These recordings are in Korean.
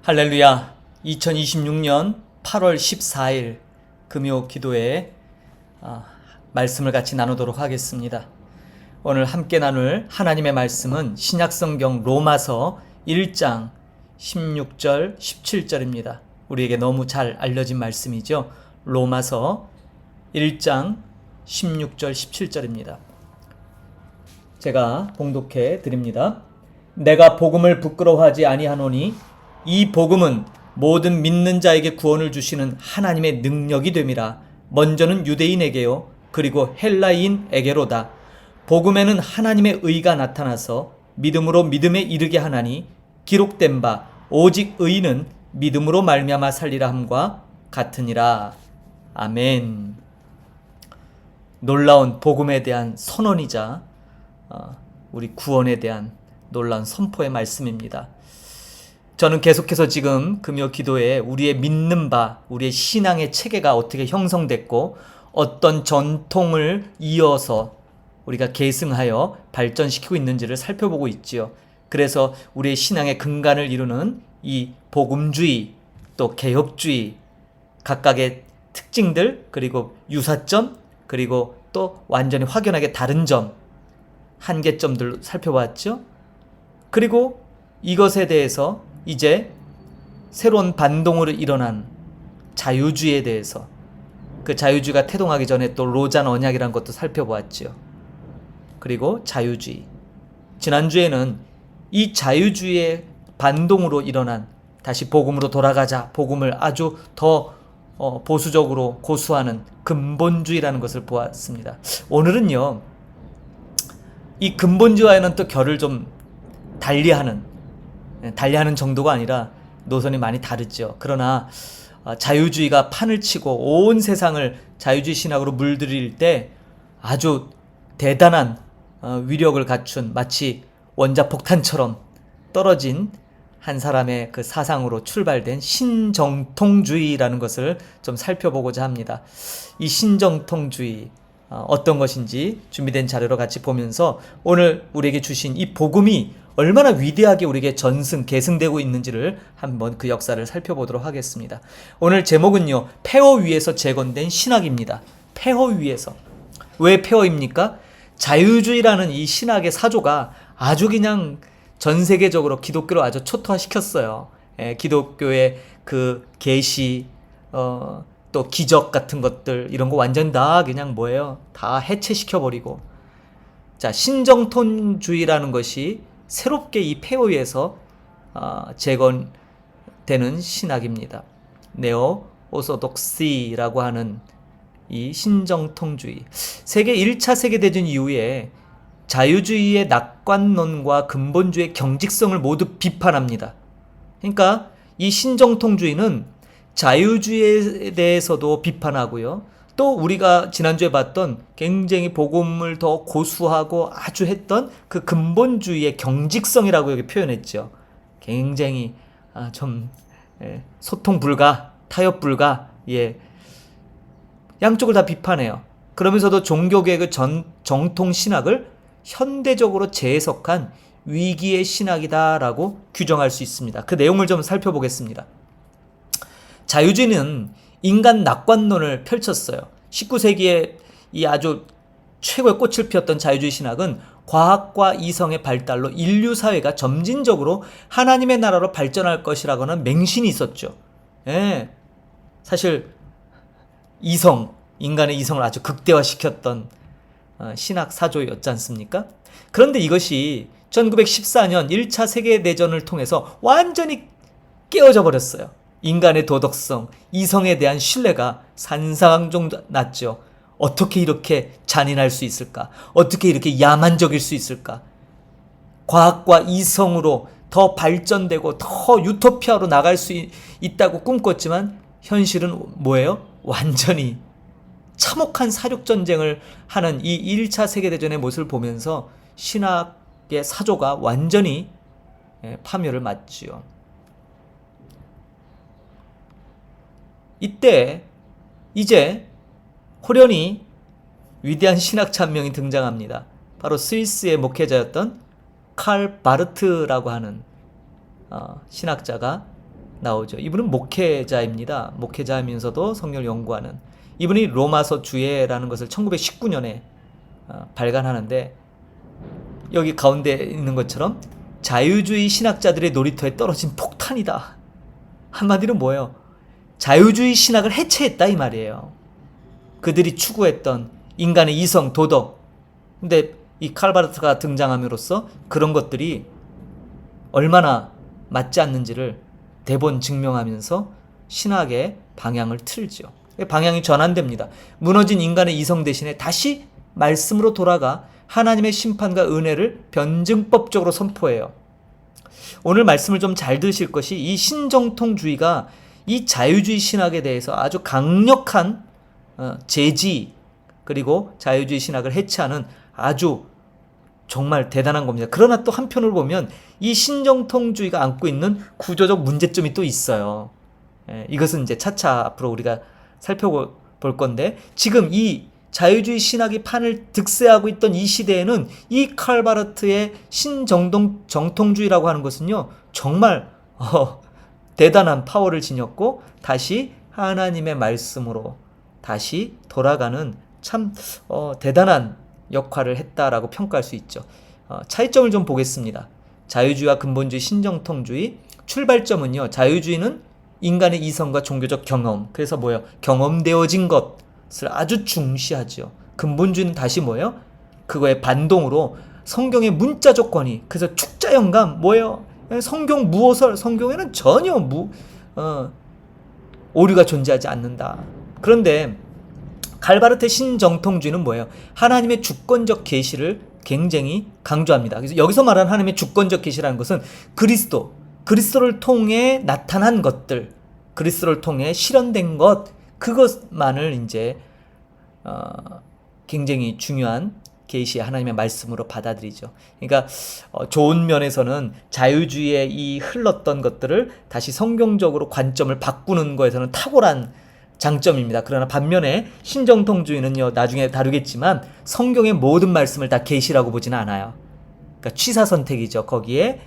할렐루야. 2026년 8월 14일 금요 기도회 말씀을 같이 나누도록 하겠습니다. 오늘 함께 나눌 하나님의 말씀은 신약성경 로마서 1장 16절 17절입니다. 우리에게 너무 잘 알려진 말씀이죠. 로마서 1장 16절 17절입니다. 제가 봉독해 드립니다. 내가 복음을 부끄러워하지 아니하노니 이 복음은 모든 믿는 자에게 구원을 주시는 하나님의 능력이 됨이라. 먼저는 유대인에게요 그리고 헬라인에게로다. 복음에는 하나님의 의가 나타나서 믿음으로 믿음에 이르게 하나니 기록된 바 오직 의인은 믿음으로 말미암아 살리라 함과 같으니라. 아멘. 놀라운 복음에 대한 선언이자 우리 구원에 대한 놀라운 선포의 말씀입니다. 저는 계속해서 지금 금요 기도에 우리의 믿는 바, 우리의 신앙의 체계가 어떻게 형성됐고 어떤 전통을 이어서 우리가 계승하여 발전시키고 있는지를 살펴보고 있지요. 그래서 우리의 신앙의 근간을 이루는 이 복음주의, 또 개혁주의, 각각의 특징들, 그리고 유사점, 그리고 또 완전히 확연하게 다른 점, 한계점들 살펴봤죠. 그리고 이것에 대해서 이제 새로운 반동으로 일어난 자유주의에 대해서, 그 자유주의가 태동하기 전에 또 로잔 언약이라는 것도 살펴보았죠. 그리고 자유주의. 지난주에는 이 자유주의의 반동으로 일어난, 다시 복음으로 돌아가자, 복음을 아주 더 보수적으로 고수하는 근본주의라는 것을 보았습니다. 오늘은요, 이 근본주의와는 또 결을 좀 달리하는 정도가 아니라 노선이 많이 다르죠. 그러나 자유주의가 판을 치고 온 세상을 자유주의 신학으로 물들일 때 아주 대단한 위력을 갖춘, 마치 원자폭탄처럼 떨어진 한 사람의 그 사상으로 출발된 신정통주의라는 것을 좀 살펴보고자 합니다. 이 신정통주의 어떤 것인지 준비된 자료로 같이 보면서 오늘 우리에게 주신 이 복음이 얼마나 위대하게 우리에게 계승되고 있는지를 한번 그 역사를 살펴보도록 하겠습니다. 오늘 제목은요, 폐허 위에서 재건된 신학입니다. 폐허 위에서. 왜 폐허입니까? 자유주의라는 이 신학의 사조가 아주 그냥 전 세계적으로 기독교를 아주 초토화시켰어요. 기독교의 그 계시, 또 기적 같은 것들, 이런 거 완전 다 그냥 뭐예요? 다 해체시켜버리고. 자, 신정통주의라는 것이 새롭게 이 폐허위에서 재건되는 신학입니다. 네오 오소독시라고 하는 이 신정통주의. 세계 1차 세계대전 이후에 자유주의의 낙관론과 근본주의의 경직성을 모두 비판합니다. 그러니까 이 신정통주의는 자유주의에 대해서도 비판하고요. 또 우리가 지난주에 봤던 굉장히 복음을 더 고수하고 아주 했던 그 근본주의의 경직성이라고 여기 표현했죠. 굉장히 좀 소통 불가, 타협 불가, 양쪽을 다 비판해요. 그러면서도 종교개혁의 정통 신학을 현대적으로 재해석한 위기의 신학이다라고 규정할 수 있습니다. 그 내용을 좀 살펴보겠습니다. 자유주의는 인간 낙관론을 펼쳤어요. 19세기에 이 아주 최고의 꽃을 피웠던 자유주의 신학은 과학과 이성의 발달로 인류 사회가 점진적으로 하나님의 나라로 발전할 것이라고는 맹신이 있었죠. 사실 인간의 이성을 아주 극대화시켰던 신학 사조였지 않습니까? 그런데 이것이 1914년 1차 세계대전을 통해서 완전히 깨어져 버렸어요. 인간의 도덕성, 이성에 대한 신뢰가 산산조각 났죠. 어떻게 이렇게 잔인할 수 있을까? 어떻게 이렇게 야만적일 수 있을까? 과학과 이성으로 더 발전되고 더 유토피아로 나갈 수 있다고 꿈꿨지만 현실은 뭐예요? 완전히 참혹한 사륙전쟁을 하는 이 1차 세계대전의 모습을 보면서 신학의 사조가 완전히 파멸을 맞지요. 이때 이제 호련히 위대한 신학자 한 명이 등장합니다. 바로 스위스의 목회자였던 칼 바르트라고 하는 신학자가 나오죠. 이분은 목회자입니다. 목회자이면서도 성경을 연구하는 이분이 로마서 주예라는 것을 1919년에 발간하는데 여기 가운데 있는 것처럼 자유주의 신학자들의 놀이터에 떨어진 폭탄이다. 한마디로 뭐예요? 자유주의 신학을 해체했다 이 말이에요. 그들이 추구했던 인간의 이성, 도덕. 근데 이 칼바르트가 등장함으로써 그런 것들이 얼마나 맞지 않는지를 대본 증명하면서 신학의 방향을 틀죠. 방향이 전환됩니다. 무너진 인간의 이성 대신에 다시 말씀으로 돌아가 하나님의 심판과 은혜를 변증법적으로 선포해요. 오늘 말씀을 좀 잘 들으실 것이 이 신정통주의가 이 자유주의 신학에 대해서 아주 강력한 제지 그리고 자유주의 신학을 해체하는 아주 정말 대단한 겁니다. 그러나 또 한편으로 보면 이 신정통주의가 안고 있는 구조적 문제점이 또 있어요. 이것은 이제 차차 앞으로 우리가 살펴볼 건데 지금 이 자유주의 신학이 판을 득세하고 있던 이 시대에는 이 칼바르트의 신정통주의라고 하는 것은요 정말 대단한 파워를 지녔고 다시 하나님의 말씀으로 다시 돌아가는 참 대단한 역할을 했다라고 평가할 수 있죠. 차이점을 좀 보겠습니다. 자유주의와 근본주의, 신정통주의 출발점은요. 자유주의는 인간의 이성과 종교적 경험, 그래서 뭐예요? 경험되어진 것을 아주 중시하죠. 근본주의는 다시 뭐예요? 그거에 반동으로 성경의 문자적 권위, 그래서 축자 영감 뭐예요? 성경 무호설, 성경에는 전혀 오류가 존재하지 않는다. 그런데 칼바르트의 신정통주의는 뭐예요? 하나님의 주권적 계시를 굉장히 강조합니다. 그래서 여기서 말하는 하나님의 주권적 계시라는 것은 그리스도를 통해 나타난 것들, 그리스도를 통해 실현된 것, 그것만을 이제 굉장히 중요한 계시의 하나님의 말씀으로 받아들이죠. 그러니까 좋은 면에서는 자유주의에 이 흘렀던 것들을 다시 성경적으로 관점을 바꾸는 거에서는 탁월한 장점입니다. 그러나 반면에 신정통주의는요 나중에 다루겠지만 성경의 모든 말씀을 다 계시라고 보지는 않아요. 그러니까 취사선택이죠. 거기에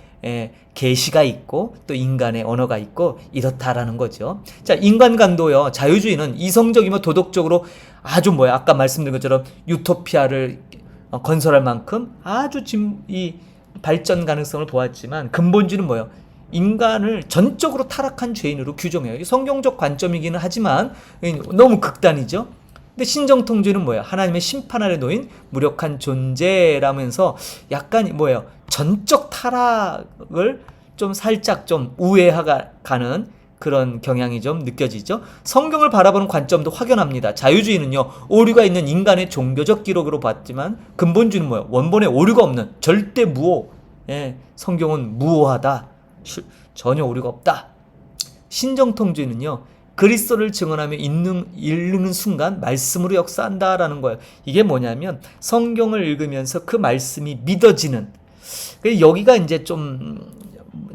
계시가 있고 또 인간의 언어가 있고 이렇다라는 거죠. 자, 인간관도요. 자유주의는 이성적이며 도덕적으로 아주 아까 말씀드린 것처럼 유토피아를 건설할 만큼 아주 이 발전 가능성을 보았지만 근본주의는 뭐예요? 인간을 전적으로 타락한 죄인으로 규정해요. 성경적 관점이기는 하지만 너무 극단이죠. 근데 신정통주의는 뭐예요? 하나님의 심판 아래 놓인 무력한 존재라면서 약간 전적 타락을 좀 살짝 좀 우회하가는 그런 경향이 좀 느껴지죠. 성경을 바라보는 관점도 확연합니다. 자유주의는요 오류가 있는 인간의 종교적 기록으로 봤지만 근본주의는 뭐예요? 원본에 오류가 없는 절대 무오. 성경은 무오하다. 전혀 오류가 없다. 신정통주의는요 그리스도를 증언하며 읽는 순간 말씀으로 역사한다라는 거예요. 이게 뭐냐면 성경을 읽으면서 그 말씀이 믿어지는. 여기가 이제 좀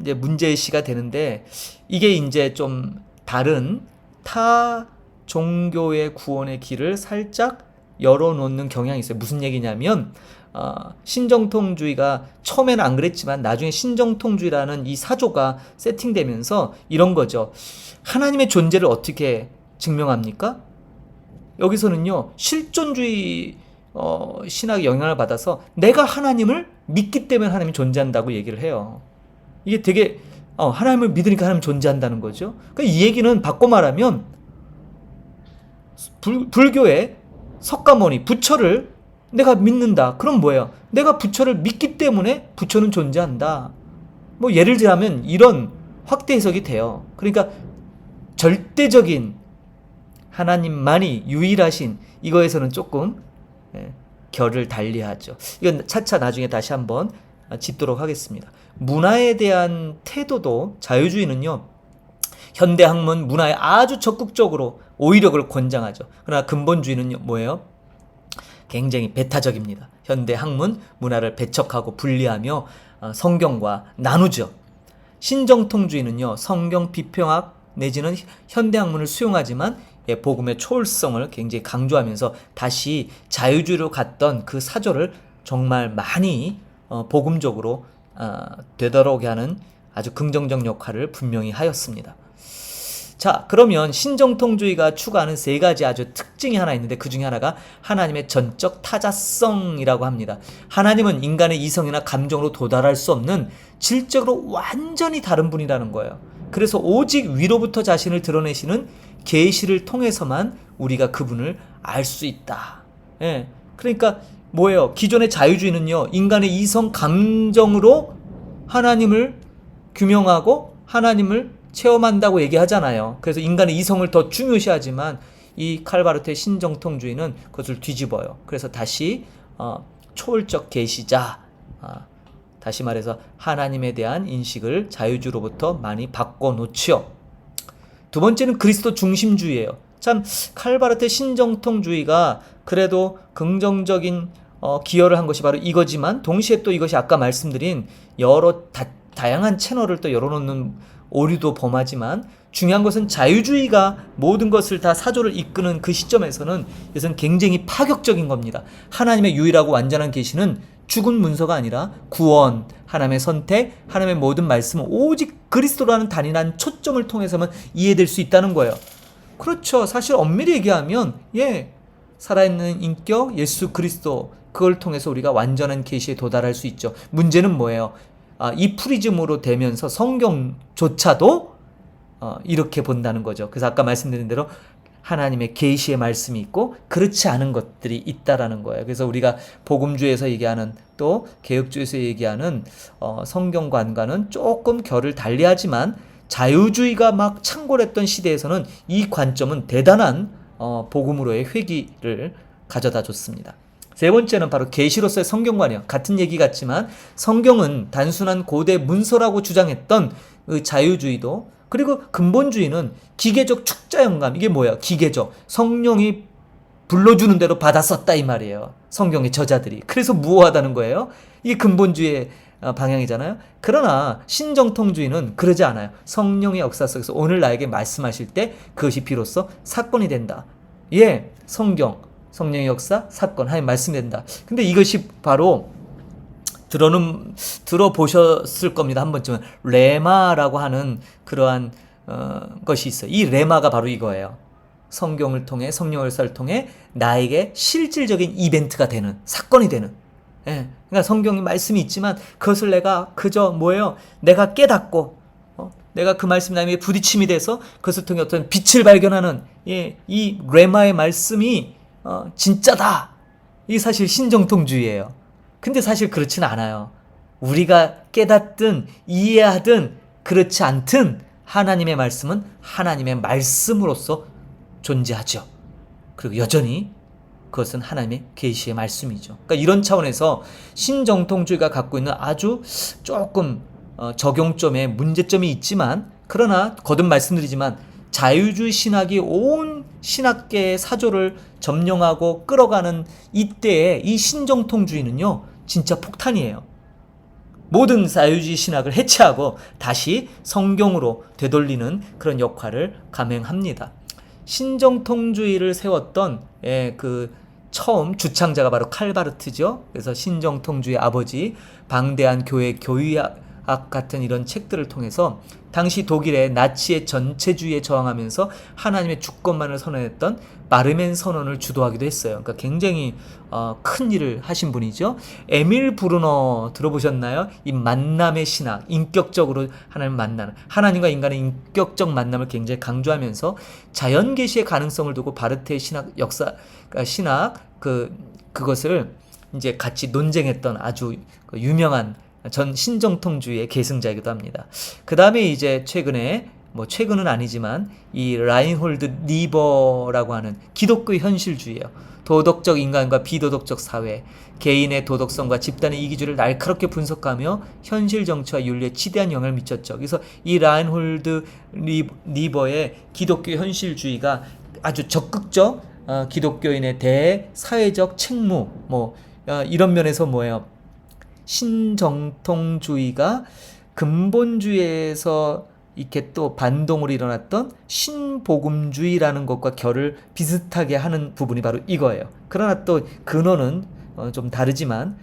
이제 문제시가 되는데 이게 이제 좀 다른 타 종교의 구원의 길을 살짝 열어놓는 경향이 있어요. 무슨 얘기냐면 신정통주의가 처음에는 안 그랬지만 나중에 신정통주의라는 이 사조가 세팅되면서 이런 거죠. 하나님의 존재를 어떻게 증명합니까? 여기서는요 실존주의 신학의 영향을 받아서 내가 하나님을 믿기 때문에 하나님이 존재한다고 얘기를 해요. 이게 되게 하나님을 믿으니까 하나님 존재한다는 거죠. 그러니까 이 얘기는 바꿔 말하면 불교의 석가모니 부처를 내가 믿는다. 그럼 뭐예요? 내가 부처를 믿기 때문에 부처는 존재한다. 예를 들자면 이런 확대 해석이 돼요. 그러니까 절대적인 하나님만이 유일하신 이거에서는 조금 결을 달리하죠. 이건 차차 나중에 다시 한번 짚도록 하겠습니다. 문화에 대한 태도도 자유주의는요 현대 학문 문화에 아주 적극적으로 오히려 권장하죠. 그러나 근본주의는 뭐예요? 굉장히 배타적입니다. 현대 학문 문화를 배척하고 분리하며 성경과 나누죠. 신정통주의는요 성경 비평학 내지는 현대 학문을 수용하지만 복음의 초월성을 굉장히 강조하면서 다시 자유주의로 갔던 그 사조를 정말 많이 복음적으로 되돌아오게 하는 아주 긍정적 역할을 분명히 하였습니다. 자, 그러면 신정통주의가 추구하는 세 가지 아주 특징이 하나 있는데 그 중에 하나가 하나님의 전적 타자성이라고 합니다. 하나님은 인간의 이성이나 감정으로 도달할 수 없는 질적으로 완전히 다른 분이라는 거예요. 그래서 오직 위로부터 자신을 드러내시는 계시를 통해서만 우리가 그분을 알 수 있다. 예. 그러니까 뭐예요? 기존의 자유주의는요, 인간의 이성 감정으로 하나님을 규명하고 하나님을 체험한다고 얘기하잖아요. 그래서 인간의 이성을 더 중요시하지만 이 칼바르트의 신정통주의는 그것을 뒤집어요. 그래서 다시 초월적 계시자, 다시 말해서 하나님에 대한 인식을 자유주의로부터 많이 바꿔놓지요. 두 번째는 그리스도 중심주의예요. 참 칼바르트의 신정통주의가 그래도 긍정적인 기여를 한 것이 바로 이거지만 동시에 또 이것이 아까 말씀드린 여러 다양한 채널을 또 열어놓는 오류도 범하지만 중요한 것은 자유주의가 모든 것을 다 사조를 이끄는 그 시점에서는 이것은 굉장히 파격적인 겁니다. 하나님의 유일하고 완전한 계시는 죽은 문서가 아니라 구원, 하나님의 선택, 하나님의 모든 말씀은 오직 그리스도라는 단일한 초점을 통해서만 이해될 수 있다는 거예요. 그렇죠. 사실 엄밀히 얘기하면 살아있는 인격 예수 그리스도, 그걸 통해서 우리가 완전한 계시에 도달할 수 있죠. 문제는 뭐예요? 이 프리즘으로 되면서 성경조차도 이렇게 본다는 거죠. 그래서 아까 말씀드린 대로 하나님의 계시의 말씀이 있고 그렇지 않은 것들이 있다라는 거예요. 그래서 우리가 복음주에서 얘기하는 또 개혁주에서 얘기하는 성경관과는 조금 결을 달리하지만 자유주의가 막 창궐했던 시대에서는 이 관점은 대단한 복음으로의 회귀를 가져다 줬습니다. 세 번째는 바로 계시로서의 성경관이에요. 같은 얘기 같지만 성경은 단순한 고대 문서라고 주장했던 그 자유주의도, 그리고 근본주의는 기계적 축자 영감, 이게 뭐야? 기계적. 성령이 불러주는 대로 받아 썼다 이 말이에요. 성경의 저자들이. 그래서 무호하다는 거예요. 이게 근본주의의 방향이잖아요. 그러나 신정통주의는 그러지 않아요. 성령의 역사 속에서 오늘 나에게 말씀하실 때 그것이 비로소 사건이 된다. 성령의 역사, 사건, 하나님 말씀이 된다. 근데 이것이 바로 들어보셨을 겁니다. 한 번쯤은 레마라고 하는 그러한 것이 있어요. 이 레마가 바로 이거예요. 성경을 통해, 성령의 역사를 통해 나에게 실질적인 이벤트가 되는, 사건이 되는. 그러니까 성경의 말씀이 있지만 그것을 내가 그저 내가 깨닫고 내가 그 말씀이 나에게 부딪힘이 돼서 그것을 통해 어떤 빛을 발견하는 이 레마의 말씀이 진짜다. 이게 사실 신정통주의예요. 근데 사실 그렇진 않아요. 우리가 깨닫든 이해하든 그렇지 않든 하나님의 말씀은 하나님의 말씀으로서 존재하죠. 그리고 여전히 그것은 하나님의 계시의 말씀이죠. 그러니까 이런 차원에서 신정통주의가 갖고 있는 아주 조금 적용점에 문제점이 있지만, 그러나 거듭 말씀드리지만 자유주의 신학이 온 신학계의 사조를 점령하고 끌어가는 이때에 이 신정통주의는요 진짜 폭탄이에요. 모든 자유주의 신학을 해체하고 다시 성경으로 되돌리는 그런 역할을 감행합니다. 신정통주의를 세웠던 그 처음 주창자가 바로 칼바르트죠. 그래서 신정통주의 아버지, 방대한 교회 교의학 같은 이런 책들을 통해서 당시 독일의 나치의 전체주의에 저항하면서 하나님의 주권만을 선언했던 마르멘 선언을 주도하기도 했어요. 그러니까 굉장히 큰 일을 하신 분이죠. 에밀 브루너 들어보셨나요? 이 만남의 신학, 인격적으로 하나님 만나는, 하나님과 인간의 인격적 만남을 굉장히 강조하면서 자연 계시의 가능성을 두고 바르트의 그것을 이제 같이 논쟁했던 아주 유명한 전 신정통주의의 계승자이기도 합니다. 그 다음에 이제 최근은 아니지만 이 라인홀드 니버라고 하는 기독교의 현실주의예요. 도덕적 인간과 비도덕적 사회, 개인의 도덕성과 집단의 이기주의를 날카롭게 분석하며 현실 정치와 윤리에 지대한 영향을 미쳤죠. 그래서 이 라인홀드 니버의 기독교 현실주의가 아주 적극적 기독교인의 대사회적 책무, 이런 면에서 신정통주의가 근본주의에서 이렇게 또 반동으로 일어났던 신복음주의라는 것과 결을 비슷하게 하는 부분이 바로 이거예요. 그러나 또 근원은 좀 다르지만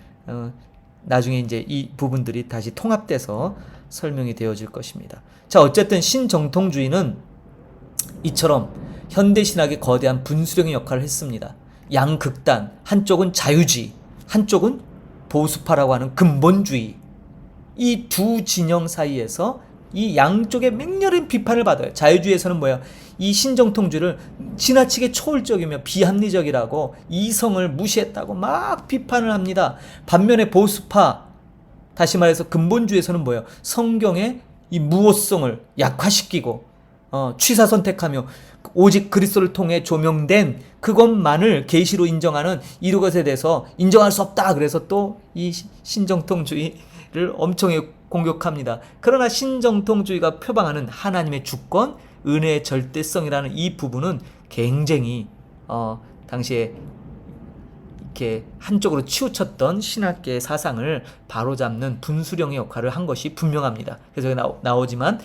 나중에 이제 이 부분들이 다시 통합돼서 설명이 되어질 것입니다. 자, 어쨌든 신정통주의는 이처럼 현대신학의 거대한 분수령의 역할을 했습니다. 양극단, 한쪽은 자유주의, 한쪽은 보수파라고 하는 근본주의. 이 두 진영 사이에서 이 양쪽의 맹렬한 비판을 받아요. 자유주의에서는 뭐야? 이 신정통주를 지나치게 초월적이며 비합리적이라고, 이성을 무시했다고 막 비판을 합니다. 반면에 보수파, 다시 말해서 근본주의에서는 뭐예요? 성경의 이 무오성을 약화시키고 취사 선택하며 오직 그리스도를 통해 조명된 그것만을 계시로 인정하는 이것에 대해서 인정할 수 없다. 그래서 또 이 신정통주의를 엄청 공격합니다. 그러나 신정통주의가 표방하는 하나님의 주권, 은혜의 절대성이라는 이 부분은 굉장히 당시에 이렇게 한쪽으로 치우쳤던 신학계의 사상을 바로잡는 분수령의 역할을 한 것이 분명합니다. 그래서 나오지만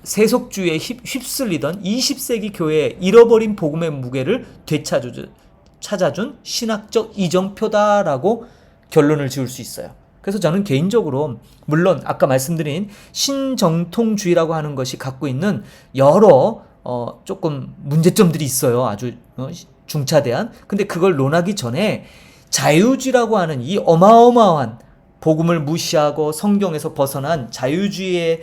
세속주의에 휩쓸리던 20세기 교회의 잃어버린 복음의 무게를 되찾아준 신학적 이정표다라고 결론을 지을 수 있어요. 그래서 저는 개인적으로 물론 아까 말씀드린 신정통주의라고 하는 것이 갖고 있는 여러 조금 문제점들이 있어요. 아주 중차대한. 근데 그걸 논하기 전에 자유주의라고 하는 이 어마어마한 복음을 무시하고 성경에서 벗어난 자유주의에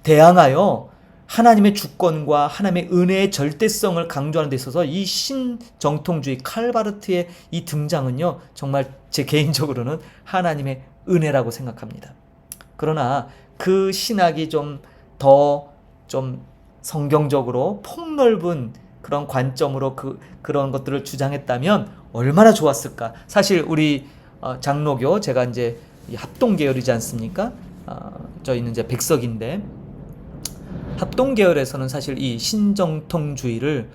대항하여 하나님의 주권과 하나님의 은혜의 절대성을 강조하는 데 있어서 이 신정통주의 칼바르트의 이 등장은요, 정말 제 개인적으로는 하나님의 은혜라고 생각합니다. 그러나 그 신학이 더 성경적으로 폭넓은 그런 관점으로 그런 것들을 주장했다면 얼마나 좋았을까. 사실 우리 장로교, 제가 이제 합동계열이지 않습니까? 저희는 이제 백석인데, 합동계열에서는 사실 이 신정통주의를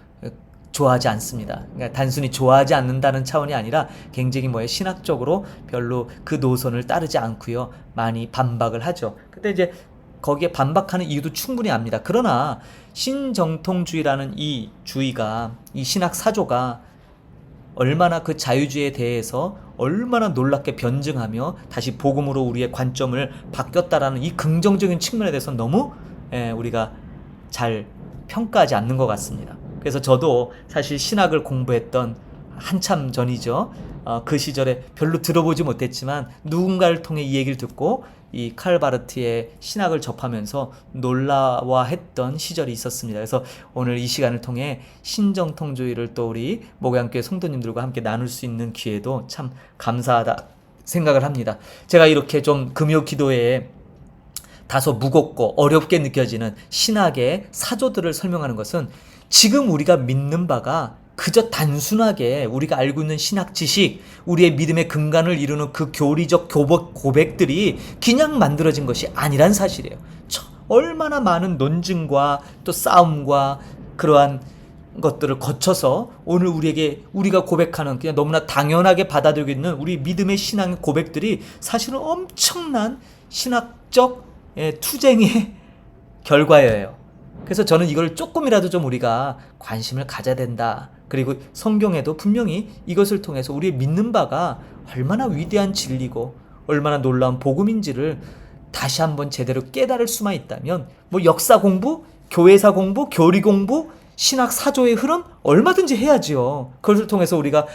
좋아하지 않습니다. 그러니까 단순히 좋아하지 않는다는 차원이 아니라 굉장히 신학적으로 별로 그 노선을 따르지 않고요, 많이 반박을 하죠. 근데 이제 거기에 반박하는 이유도 충분히 압니다. 그러나 신정통주의라는 이 주의가, 이 신학 사조가 얼마나 그 자유주의에 대해서 얼마나 놀랍게 변증하며 다시 복음으로 우리의 관점을 바뀌었다라는 이 긍정적인 측면에 대해서 너무 우리가 잘 평가하지 않는 것 같습니다. 그래서 저도 사실 신학을 공부했던 한참 전이죠. 그 시절에 별로 들어보지 못했지만 누군가를 통해 이 얘기를 듣고 이 칼바르트의 신학을 접하면서 놀라워했던 시절이 있었습니다. 그래서 오늘 이 시간을 통해 신정통주의를 또 우리 목양교회 성도님들과 함께 나눌 수 있는 기회도 참 감사하다 생각을 합니다. 제가 이렇게 좀 금요 기도회에 다소 무겁고 어렵게 느껴지는 신학의 사조들을 설명하는 것은 지금 우리가 믿는 바가 그저 단순하게 우리가 알고 있는 신학 지식, 우리의 믿음의 근간을 이루는 그 교리적 고백들이 그냥 만들어진 것이 아니란 사실이에요. 얼마나 많은 논증과 또 싸움과 그러한 것들을 거쳐서 오늘 우리가 고백하는, 그냥 너무나 당연하게 받아들이고 있는 우리 믿음의 신앙의 고백들이 사실은 엄청난 신학적 투쟁의 결과예요. 그래서 저는 이걸 조금이라도 좀 우리가 관심을 가져야 된다. 그리고 성경에도 분명히 이것을 통해서 우리의 믿는 바가 얼마나 위대한 진리고 얼마나 놀라운 복음인지를 다시 한번 제대로 깨달을 수만 있다면 역사 공부, 교회사 공부, 교리 공부, 신학 사조의 흐름 얼마든지 해야지요. 그것을 통해서 우리가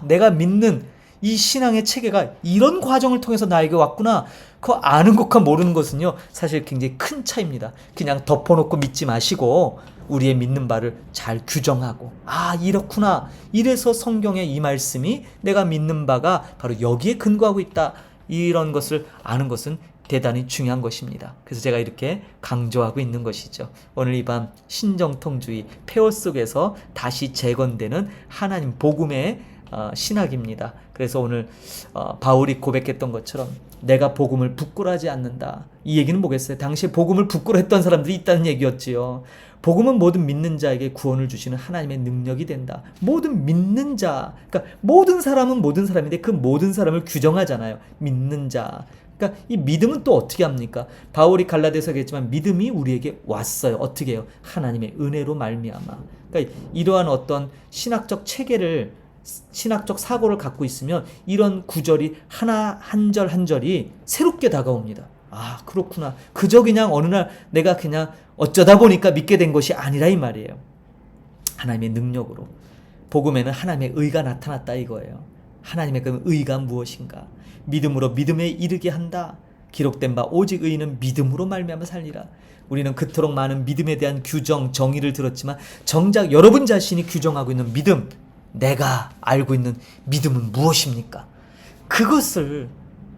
내가 믿는 이 신앙의 체계가 이런 과정을 통해서 나에게 왔구나. 그거 아는 것과 모르는 것은요, 사실 굉장히 큰 차이입니다. 그냥 덮어놓고 믿지 마시고 우리의 믿는 바를 잘 규정하고, 이렇구나. 이래서 성경의 이 말씀이 내가 믿는 바가 바로 여기에 근거하고 있다. 이런 것을 아는 것은 대단히 중요한 것입니다. 그래서 제가 이렇게 강조하고 있는 것이죠. 오늘 이 밤 신정통주의 폐허 속에서 다시 재건되는 하나님 복음의 신학입니다. 그래서 오늘 바울이 고백했던 것처럼 내가 복음을 부끄러워하지 않는다. 이 얘기는 뭐겠어요? 당시에 복음을 부끄러워했던 사람들이 있다는 얘기였지요. 복음은 모든 믿는 자에게 구원을 주시는 하나님의 능력이 된다. 모든 믿는 자, 그러니까 모든 사람은 모든 사람인데 그 모든 사람을 규정하잖아요. 믿는 자. 그러니까 이 믿음은 또 어떻게 합니까? 바울이 갈라디아서에 얘기했지만 믿음이 우리에게 왔어요. 어떻게 해요? 하나님의 은혜로 말미암아. 그러니까 이러한 어떤 신학적 체계를, 신학적 사고를 갖고 있으면 이런 구절이 한 절 한 절이 새롭게 다가옵니다. 아, 그렇구나. 그저 그냥 어느 날 내가 그냥 어쩌다 보니까 믿게 된 것이 아니라 이 말이에요. 하나님의 능력으로. 복음에는 하나님의 의가 나타났다 이거예요. 하나님의 그 의가 무엇인가? 믿음으로 믿음에 이르게 한다. 기록된 바 오직 의인은 믿음으로 말미암아 살리라. 우리는 그토록 많은 믿음에 대한 규정, 정의를 들었지만 정작 여러분 자신이 규정하고 있는 믿음, 내가 알고 있는 믿음은 무엇입니까? 그것을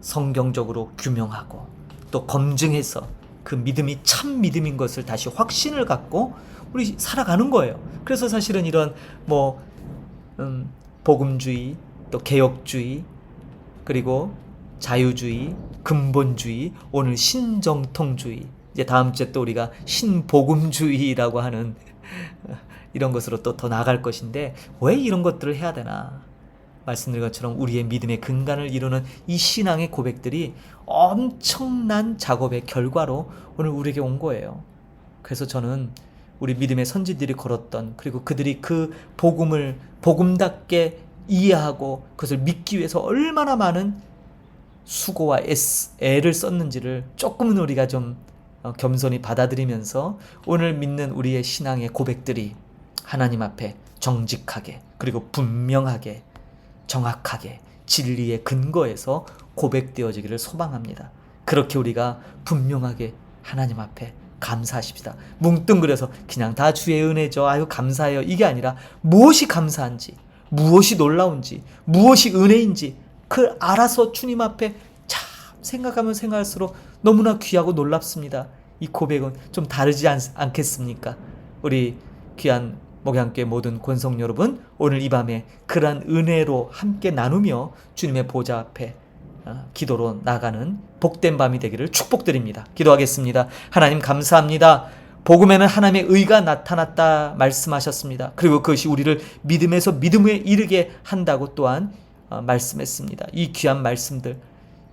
성경적으로 규명하고 또 검증해서 그 믿음이 참 믿음인 것을 다시 확신을 갖고 우리 살아가는 거예요. 그래서 사실은 이런 복음주의, 또 개혁주의, 그리고 자유주의, 근본주의, 오늘 신정통주의, 이제 다음 주에 또 우리가 신복음주의라고 하는 이런 것으로 또 더 나아갈 것인데, 왜 이런 것들을 해야 되나? 말씀드린 것처럼 우리의 믿음의 근간을 이루는 이 신앙의 고백들이 엄청난 작업의 결과로 오늘 우리에게 온 거예요. 그래서 저는 우리 믿음의 선지들이 걸었던, 그리고 그들이 그 복음을 복음답게 이해하고 그것을 믿기 위해서 얼마나 많은 수고와 애를 썼는지를 조금은 우리가 좀 겸손히 받아들이면서 오늘 믿는 우리의 신앙의 고백들이 하나님 앞에 정직하게, 그리고 분명하게, 정확하게 진리의 근거에서 고백되어지기를 소망합니다. 그렇게 우리가 분명하게 하나님 앞에 감사하십시다. 뭉뚱그려서 그냥 다 주의 은혜죠, 아유 감사해요, 이게 아니라 무엇이 감사한지, 무엇이 놀라운지, 무엇이 은혜인지 그걸 알아서 주님 앞에 참 생각하면 생각할수록 너무나 귀하고 놀랍습니다. 이 고백은 좀 다르지 않겠습니까? 우리 귀한 목양교회 모든 권성 여러분, 오늘 이 밤에 그러한 은혜로 함께 나누며 주님의 보좌 앞에 기도로 나가는 복된 밤이 되기를 축복드립니다. 기도하겠습니다. 하나님 감사합니다. 복음에는 하나님의 의가 나타났다 말씀하셨습니다. 그리고 그것이 우리를 믿음에서 믿음에 이르게 한다고 또한 말씀했습니다. 이 귀한 말씀들,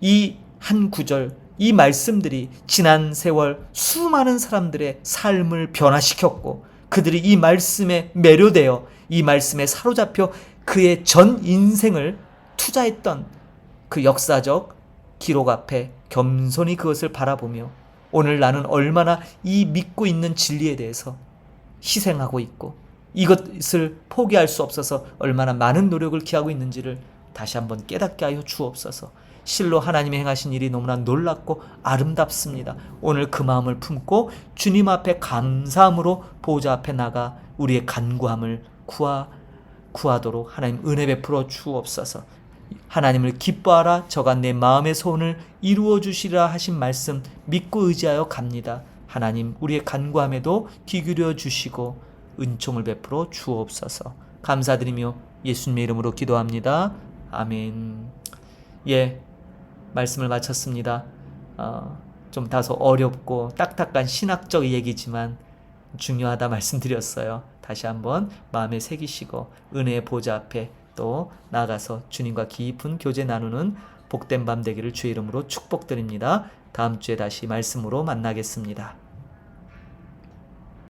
이 한 구절, 이 말씀들이 지난 세월 수많은 사람들의 삶을 변화시켰고, 그들이 이 말씀에 매료되어 이 말씀에 사로잡혀 그의 전 인생을 투자했던 그 역사적 기록 앞에 겸손히 그것을 바라보며, 오늘 나는 얼마나 이 믿고 있는 진리에 대해서 희생하고 있고 이것을 포기할 수 없어서 얼마나 많은 노력을 기하고 있는지를 다시 한번 깨닫게 하여 주옵소서. 실로 하나님의 행하신 일이 너무나 놀랍고 아름답습니다. 오늘 그 마음을 품고 주님 앞에 감사함으로 보좌 앞에 나가 우리의 간구함을 구하도록 하나님 은혜 베풀어 주옵소서. 하나님을 기뻐하라, 저가 내 마음의 소원을 이루어 주시리라 하신 말씀 믿고 의지하여 갑니다. 하나님 우리의 간구함에도 귀 기울여 주시고 은총을 베풀어 주옵소서. 감사드리며 예수님의 이름으로 기도합니다. 아멘. 예, 말씀을 마쳤습니다. 좀 다소 어렵고 딱딱한 신학적 얘기지만 중요하다 말씀드렸어요. 다시 한번 마음에 새기시고 은혜의 보좌 앞에 또 나가서 주님과 깊은 교제 나누는 복된 밤 되기를 주의 이름으로 축복드립니다. 다음 주에 다시 말씀으로 만나겠습니다.